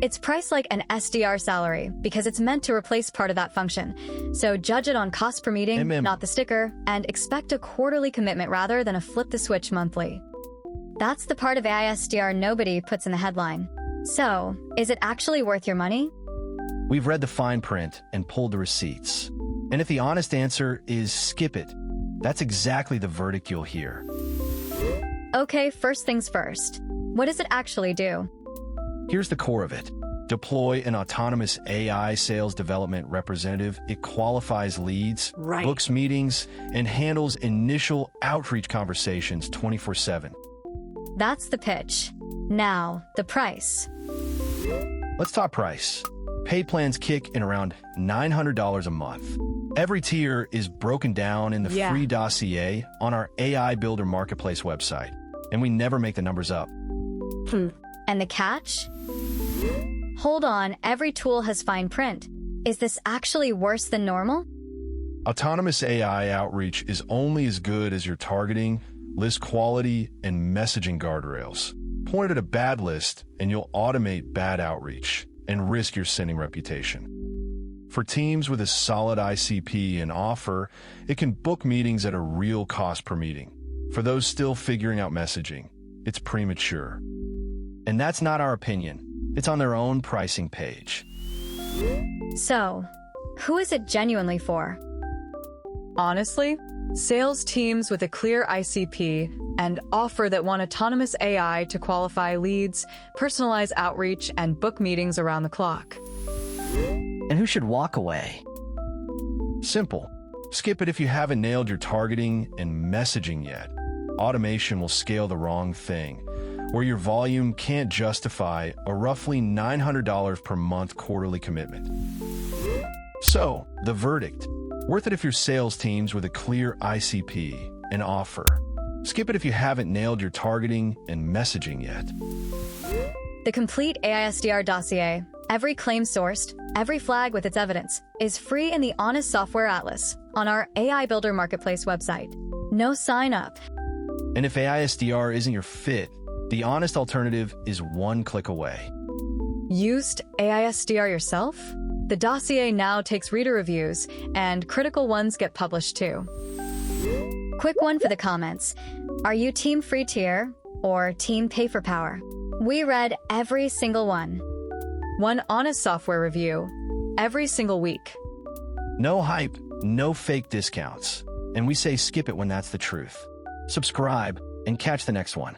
It's priced like an SDR salary because it's meant to replace part of that function. So judge it on cost per meeting, not the sticker, and expect a quarterly commitment rather than a flip-the-switch monthly. That's the part of AISDR nobody puts in the headline. So, is it actually worth your money? We've read the fine print and pulled the receipts. And if the honest answer is skip it, that's exactly the verdict you'll hear. Okay, first things first. What does it actually do? Here's the core of it. Deploy an autonomous AI sales development representative. It qualifies leads, books meetings, and handles initial outreach conversations 24/7. That's the pitch. Now, the price. Let's talk price. Paid plans kick in around $900 a month. Every tier is broken down in the free dossier on our AIBuilder marketplace website, and we never make the numbers up. And the catch? Hold on, every tool has fine print. Is this actually worse than normal? Autonomous AI outreach is only as good as your targeting, list quality, and messaging guardrails. Point at a bad list, and you'll automate bad outreach and risk your sending reputation. For teams with a solid ICP and offer, it can book meetings at a real cost per meeting. For those still figuring out messaging, it's premature. And that's not our opinion. It's on their own pricing page. So, who is it genuinely for? Honestly, sales teams with a clear ICP and offer that want autonomous AI to qualify leads, personalize outreach, and book meetings around the clock. And who should walk away? Simple. Skip it if you haven't nailed your targeting and messaging yet. Automation will scale the wrong thing, where your volume can't justify a roughly $900 per month quarterly commitment. So, the verdict. Worth it if your sales teams with a clear ICP and offer. Skip it if you haven't nailed your targeting and messaging yet. The complete AISDR dossier, every claim sourced, every flag with its evidence, is free in the Honest Software Atlas on our AIBuilder marketplace website. No sign up. And if AISDR isn't your fit, the honest alternative is one click away. Used AISDR yourself? The dossier now takes reader reviews, and critical ones get published too. Quick one for the comments. Are you team free tier or team pay for power? We read every single one. One honest software review every single week. No hype, no fake discounts. And we say skip it when that's the truth. Subscribe and catch the next one.